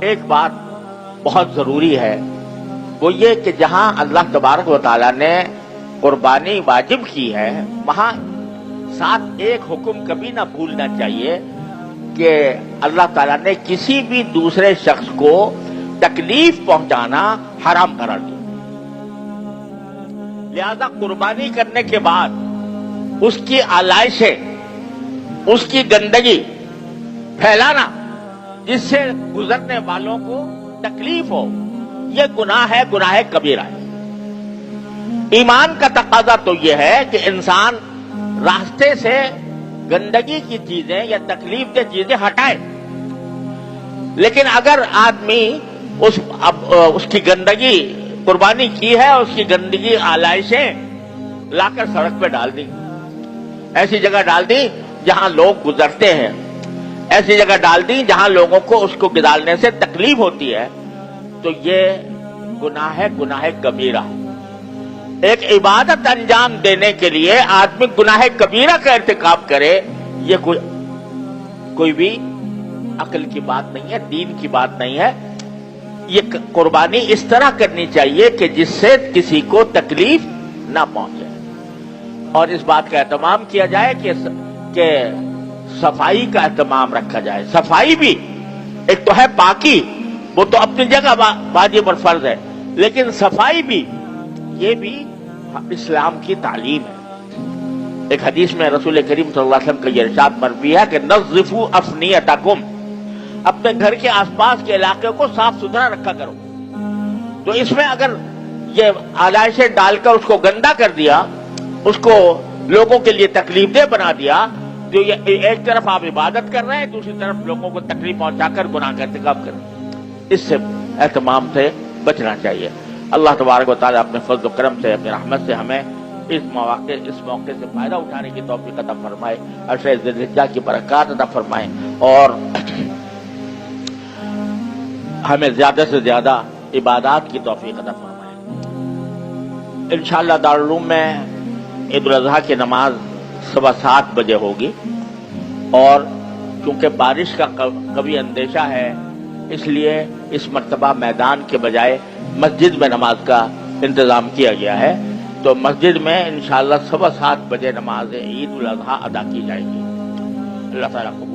ایک بات بہت ضروری ہے، وہ یہ کہ جہاں اللہ تبارک و تعالیٰ نے قربانی واجب کی ہے، وہاں ساتھ ایک حکم کبھی نہ بھولنا چاہیے کہ اللہ تعالیٰ نے کسی بھی دوسرے شخص کو تکلیف پہنچانا حرام قرار دیا۔ لہذا قربانی کرنے کے بعد اس کی آلائشیں، اس کی گندگی پھیلانا جس سے گزرنے والوں کو تکلیف ہو، یہ گناہ ہے، گناہ کبیرہ ہے۔ ایمان کا تقاضا تو یہ ہے کہ انسان راستے سے گندگی کی چیزیں یا تکلیف دہ چیزیں ہٹائے، لیکن اگر آدمی اس کی گندگی قربانی کی ہے، اس کی گندگی آلائشیں لا کر سڑک پہ ڈال دی، ایسی جگہ ڈال دی جہاں لوگ گزرتے ہیں، ایسی جگہ ڈال دی جہاں لوگوں کو اس کو گزارنے سے تکلیف ہوتی ہے، تو یہ گناہ ہے، گناہ کبیرہ۔ ایک عبادت انجام دینے کے لیے آدمی گناہ کبیرہ کا ارتکاب کرے، یہ کوئی بھی عقل کی بات نہیں ہے، دین کی بات نہیں ہے۔ یہ قربانی اس طرح کرنی چاہیے کہ جس سے کسی کو تکلیف نہ پہنچے، اور اس بات کا اہتمام کیا جائے کہ صفائی کا اہتمام رکھا جائے۔ صفائی بھی ایک تو ہے پاکی، وہ تو اپنی جگہ واجب اور فرض ہے، لیکن صفائی بھی، یہ بھی اسلام کی تعلیم ہے۔ ایک حدیث میں رسول کریم صلی اللہ علیہ وسلم کا یہ ارشاد مروی ہے کہ نظفوا افنیتکم، اپنے گھر کے آس پاس کے علاقے کو صاف ستھرا رکھا کرو۔ تو اس میں اگر یہ آلائشیں ڈال کر اس کو گندا کر دیا، اس کو لوگوں کے لیے تکلیف دہ بنا دیا، تو یہ ایک طرف آپ عبادت کر رہے ہیں، دوسری طرف لوگوں کو تکلیف پہنچا کر گناہ کا ارتکاب کر رہے ہیں۔ اس سے اہتمام سے بچنا چاہیے۔ اللہ تبارک و تعالیٰ اپنے فضل و کرم سے، اپنی رحمت سے ہمیں اس موقع سے فائدہ اٹھانے کی توفیق عطا فرمائے، عشرہ ذی الحجہ کی برکات عطا فرمائے، اور ہمیں زیادہ سے زیادہ عبادات کی توفیق عطا فرمائے۔ انشاءاللہ دارالعلوم میں عید الاضحیٰ کی نماز 7:15 بجے ہوگی، اور چونکہ بارش کا کبھی اندیشہ ہے، اس لیے اس مرتبہ میدان کے بجائے مسجد میں نماز کا انتظام کیا گیا ہے، تو مسجد میں انشاءاللہ 7:15 بجے نماز عید الاضحیٰ ادا کی جائے گی۔ اللہ تعالیٰ کو